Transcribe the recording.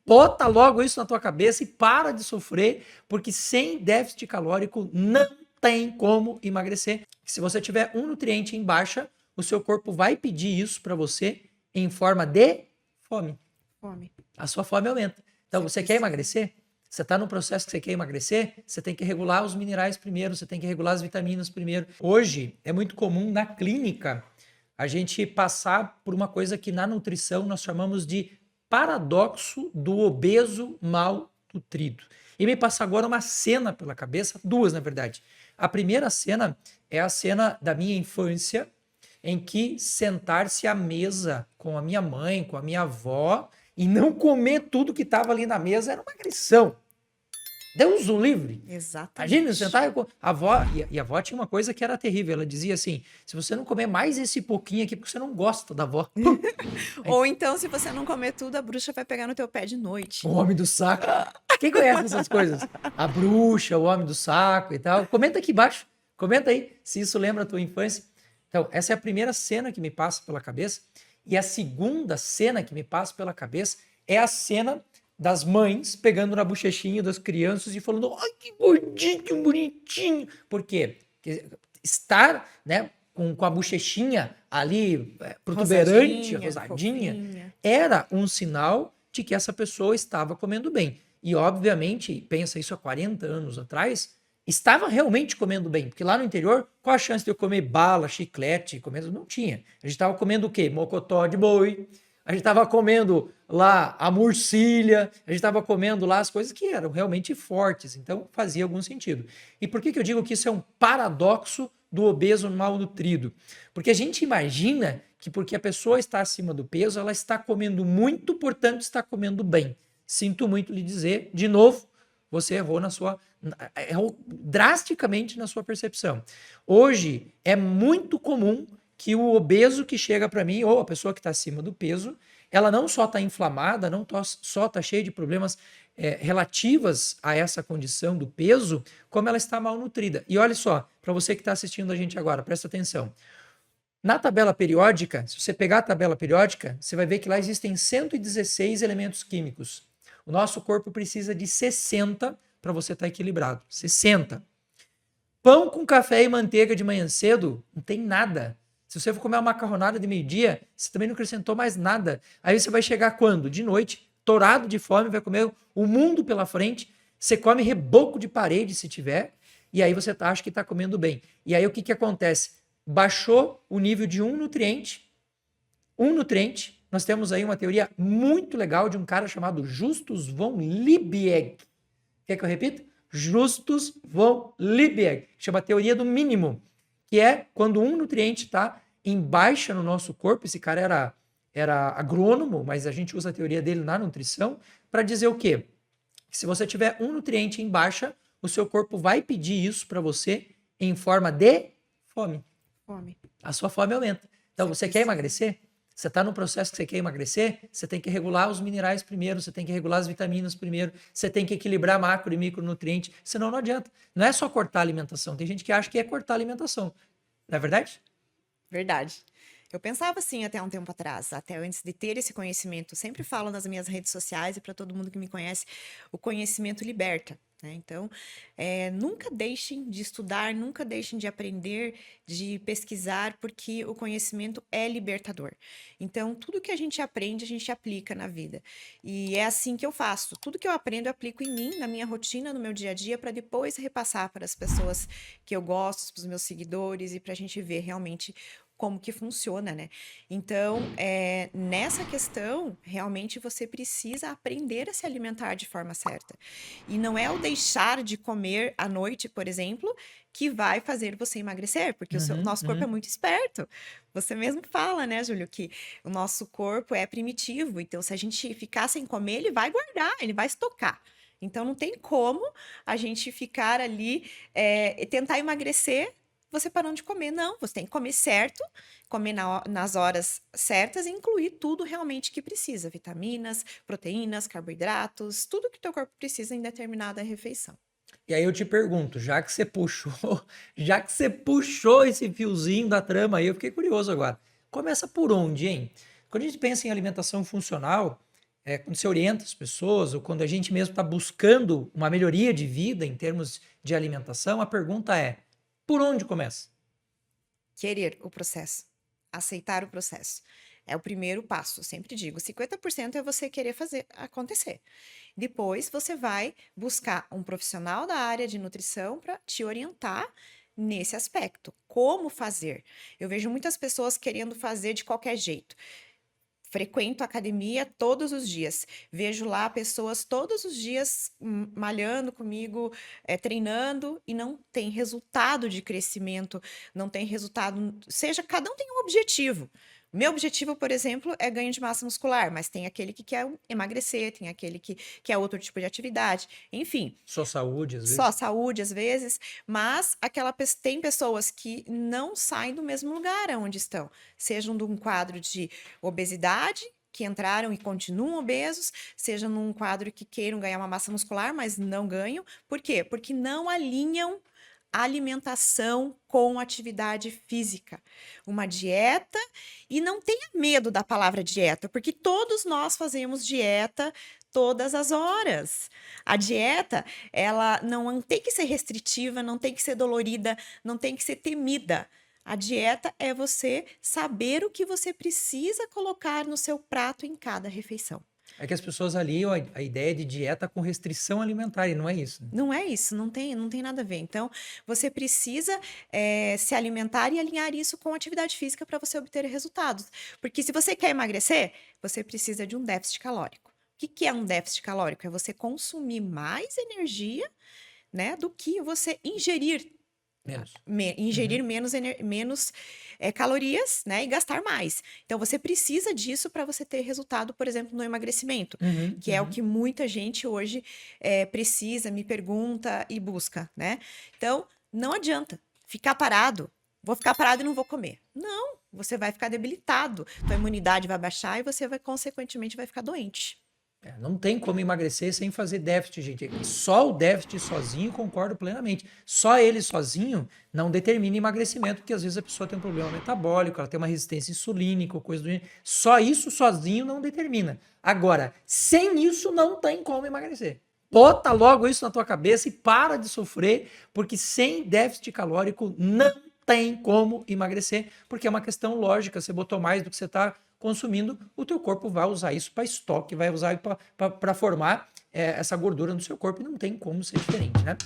Bota logo isso na tua cabeça e para de sofrer, porque sem déficit calórico não tem como emagrecer. Se você tiver um nutriente em baixa, o seu corpo vai pedir isso para você em forma de fome. Fome. A sua fome aumenta. Então, você quer emagrecer? Você está num processo que você quer emagrecer, você tem que regular os minerais primeiro, você tem que regular as vitaminas primeiro. Hoje, é muito comum na clínica a gente passar por uma coisa que na nutrição nós chamamos de paradoxo do obeso mal nutrido. E me passa agora uma cena pela cabeça, duas na verdade. A primeira cena é a cena da minha infância, em que sentar-se à mesa com a minha mãe, com a minha avó, e não comer tudo que estava ali na mesa era uma agressão. Deus o livre. Exatamente. Imagina, sentar com a avó, e a avó tinha uma coisa que era terrível, ela dizia assim, se você não comer mais esse pouquinho aqui, porque você não gosta da avó. Ou então, se você não comer tudo, a bruxa vai pegar no teu pé de noite. O homem do saco. Quem conhece essas coisas? A bruxa, o homem do saco e tal. Comenta aqui embaixo. Comenta aí se isso lembra a tua infância. Então, essa é a primeira cena que me passa pela cabeça. E a segunda cena que me passa pela cabeça é a cena das mães pegando na bochechinha das crianças e falando: ai, que gordinho, bonitinho. Por quê? Porque estar, né, com a bochechinha ali protuberante, rosadinha, fofinha. era um sinal de que essa pessoa estava comendo bem. E, obviamente, pensa isso há 40 anos atrás, estava realmente comendo bem. Porque lá no interior, qual a chance de eu comer bala, chiclete, comendo? Não tinha. A gente estava comendo o quê? Mocotó de boi. A gente estava comendo lá a murcilha. A gente estava comendo lá as coisas que eram realmente fortes. Então, fazia algum sentido. E por que eu digo que isso é um paradoxo do obeso malnutrido? Porque a gente imagina que porque a pessoa está acima do peso, ela está comendo muito, portanto está comendo bem. Sinto muito lhe dizer, de novo, você errou drasticamente na sua percepção. Hoje é muito comum que o obeso que chega para mim, ou a pessoa que está acima do peso, ela não só está inflamada, não só está cheia de problemas relativas a essa condição do peso, como ela está malnutrida. E olha só, para você que está assistindo a gente agora, presta atenção. Na tabela periódica, se você pegar a tabela periódica, você vai ver que lá existem 116 elementos químicos. O nosso corpo precisa de 60 para você estar equilibrado. 60. Pão com café e manteiga de manhã cedo, não tem nada. Se você for comer uma macarronada de meio-dia, você também não acrescentou mais nada. Aí você vai chegar quando? De noite, torado de fome, vai comer o mundo pela frente. Você come reboco de parede se tiver, e aí você acha que está comendo bem. E aí o que acontece? Baixou o nível de um nutriente. Nós temos aí uma teoria muito legal de um cara chamado Justus von Liebig. Quer que eu repita? Justus von Liebig. Chama a teoria do mínimo, que é quando um nutriente está em baixa no nosso corpo. Esse cara era agrônomo, mas a gente usa a teoria dele na nutrição para dizer o quê? Que se você tiver um nutriente em baixa, o seu corpo vai pedir isso para você em forma de fome. A sua fome aumenta. Então, você quer emagrecer? Você está no processo que você quer emagrecer? Você tem que regular os minerais primeiro, você tem que regular as vitaminas primeiro, você tem que equilibrar macro e micronutrientes, senão não adianta. Não é só cortar a alimentação. Tem gente que acha que é cortar a alimentação. Não é verdade? Verdade. Eu pensava assim até um tempo atrás, até antes de ter esse conhecimento. Sempre falo nas minhas redes sociais e para todo mundo que me conhece, o conhecimento liberta, né? Então, nunca deixem de estudar, nunca deixem de aprender, de pesquisar, porque o conhecimento é libertador. Então, tudo que a gente aprende, a gente aplica na vida. E é assim que eu faço. Tudo que eu aprendo, eu aplico em mim, na minha rotina, no meu dia a dia, para depois repassar para as pessoas que eu gosto, para os meus seguidores e para a gente ver realmente como que funciona, né? Então, nessa questão, realmente você precisa aprender a se alimentar de forma certa. E não é o deixar de comer à noite, por exemplo, que vai fazer você emagrecer, porque o nosso corpo é muito esperto. Você mesmo fala, né, Júlio, que o nosso corpo é primitivo. Então, se a gente ficar sem comer, ele vai guardar, ele vai estocar. Então, não tem como a gente ficar ali e tentar emagrecer você parando de comer. Não, você tem que comer certo, comer nas horas certas e incluir tudo realmente que precisa. Vitaminas, proteínas, carboidratos, tudo que o teu corpo precisa em determinada refeição. E aí eu te pergunto, já que você puxou esse fiozinho da trama aí, eu fiquei curioso agora. Começa por onde, hein? Quando a gente pensa em alimentação funcional, quando você orienta as pessoas, ou quando a gente mesmo está buscando uma melhoria de vida em termos de alimentação, a pergunta é, por onde começa? Querer o processo, aceitar o processo. É o primeiro passo, eu sempre digo. 50% é você querer fazer acontecer. Depois você vai buscar um profissional da área de nutrição para te orientar nesse aspecto. Como fazer? Eu vejo muitas pessoas querendo fazer de qualquer jeito. Frequento a academia todos os dias. Vejo lá pessoas todos os dias malhando comigo, treinando, e não tem resultado de crescimento, não tem resultado. Seja, cada um tem um objetivo. Meu objetivo, por exemplo, é ganho de massa muscular, mas tem aquele que quer emagrecer, tem aquele que quer outro tipo de atividade. Enfim, Só saúde, às só vezes. saúde às vezes, mas tem pessoas que não saem do mesmo lugar onde estão, sejam de um quadro de obesidade, que entraram e continuam obesos, seja num quadro que queiram ganhar uma massa muscular, mas não ganham. Por quê? Porque não alinham alimentação com atividade física. Uma dieta, e não tenha medo da palavra dieta, porque todos nós fazemos dieta todas as horas. A dieta, ela não tem que ser restritiva, não tem que ser dolorida, não tem que ser temida. A dieta é você saber o que você precisa colocar no seu prato em cada refeição. É que as pessoas aliam a ideia de dieta com restrição alimentar, e não é isso, né? Não é isso, não tem nada a ver. Então, você precisa se alimentar e alinhar isso com atividade física para você obter resultados. Porque se você quer emagrecer, você precisa de um déficit calórico. O que é um déficit calórico? É você consumir mais energia, né, do que você ingerir. Menos. Ingerir menos calorias, né, e gastar mais. Então, você precisa disso para você ter resultado, por exemplo, no emagrecimento, que é o que muita gente hoje precisa, me pergunta e busca, né? Então, não adianta ficar parado. Vou ficar parado e não vou comer. Não, você vai ficar debilitado, tua imunidade vai baixar e você vai, consequentemente, vai ficar doente. Não tem como emagrecer sem fazer déficit, gente. Só o déficit sozinho, concordo plenamente. Só ele sozinho não determina emagrecimento, porque às vezes a pessoa tem um problema metabólico, ela tem uma resistência insulínica ou coisa do gênero. Só isso sozinho não determina. Agora, sem isso não tem como emagrecer. Bota logo isso na tua cabeça e para de sofrer, porque sem déficit calórico não tem como emagrecer, porque é uma questão lógica. Você botou mais do que você está consumindo, o teu corpo vai usar isso para estoque, vai usar para formar essa gordura no seu corpo, e não tem como ser diferente, né?